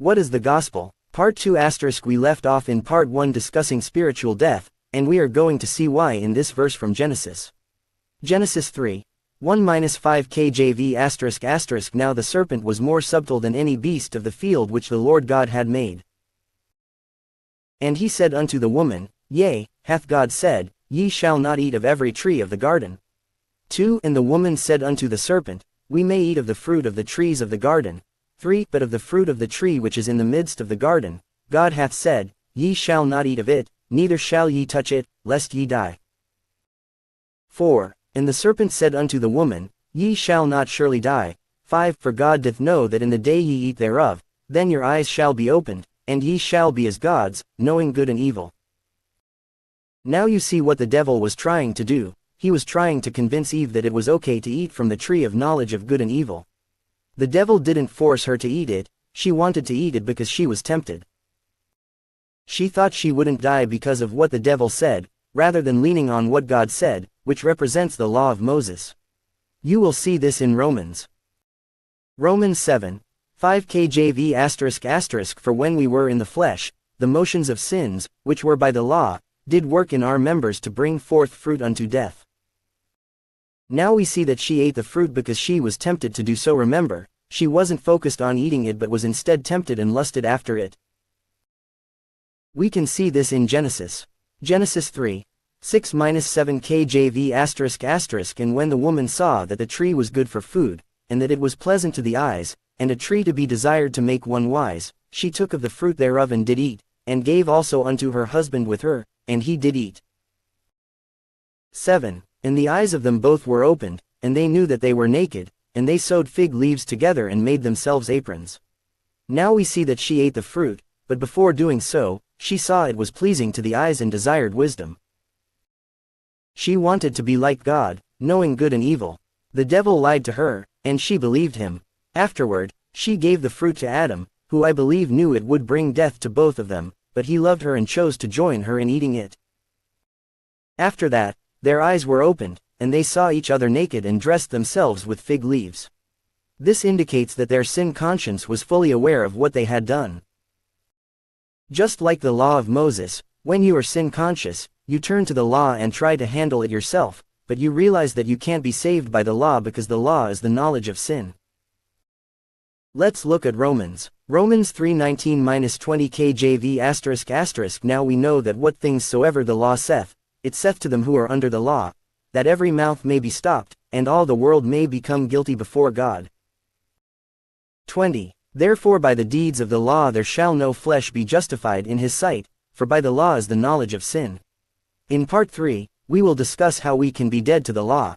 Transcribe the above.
What is the gospel? Part 2 *. We left off in part 1 discussing spiritual death, and we are going to see why in this verse from Genesis. Genesis 3. 1-5 KJV ***. Now the serpent was more subtle than any beast of the field which the Lord God had made. And he said unto the woman, Yea, hath God said, Ye shall not eat of every tree of the garden. 2 And the woman said unto the serpent, We may eat of the fruit of the trees of the garden. 3 But of the fruit of the tree which is in the midst of the garden, God hath said, Ye shall not eat of it, neither shall ye touch it, lest ye die. 4 And the serpent said unto the woman, Ye shall not surely die. 5 For God doth know that in the day ye eat thereof, then your eyes shall be opened, and ye shall be as gods, knowing good and evil. Now you see what the devil was trying to do. He was trying to convince Eve that it was okay to eat from the tree of knowledge of good and evil. The devil didn't force her to eat it, she wanted to eat it because she was tempted. She thought she wouldn't die because of what the devil said, rather than leaning on what God said, which represents the law of Moses. You will see this in Romans. Romans 7. 5 KJV ***. For when we were in the flesh, the motions of sins, which were by the law, did work in our members to bring forth fruit unto death. Now we see that she ate the fruit because she was tempted to do so. Remember, she wasn't focused on eating it but was instead tempted and lusted after it. We can see this in Genesis. Genesis 3. 6-7 KJV ***. And when the woman saw that the tree was good for food, and that it was pleasant to the eyes, and a tree to be desired to make one wise, she took of the fruit thereof and did eat, and gave also unto her husband with her, and he did eat. 7 And the eyes of them both were opened, and they knew that they were naked, and they sewed fig leaves together and made themselves aprons. Now we see that she ate the fruit, but before doing so, she saw it was pleasing to the eyes and desired wisdom. She wanted to be like God, knowing good and evil. The devil lied to her, and she believed him. Afterward, she gave the fruit to Adam, who I believe knew it would bring death to both of them, but he loved her and chose to join her in eating it. After that, their eyes were opened, and they saw each other naked and dressed themselves with fig leaves. This indicates that their sin conscience was fully aware of what they had done. Just like the law of Moses, when you are sin conscious, you turn to the law and try to handle it yourself, but you realize that you can't be saved by the law because the law is the knowledge of sin. Let's look at Romans. Romans 3:19-20 KJV ***. Now we know that what things soever the law saith, it saith to them who are under the law, that every mouth may be stopped, and all the world may become guilty before God. 20 Therefore by the deeds of the law there shall no flesh be justified in his sight, for by the law is the knowledge of sin. In part 3, we will discuss how we can be dead to the law,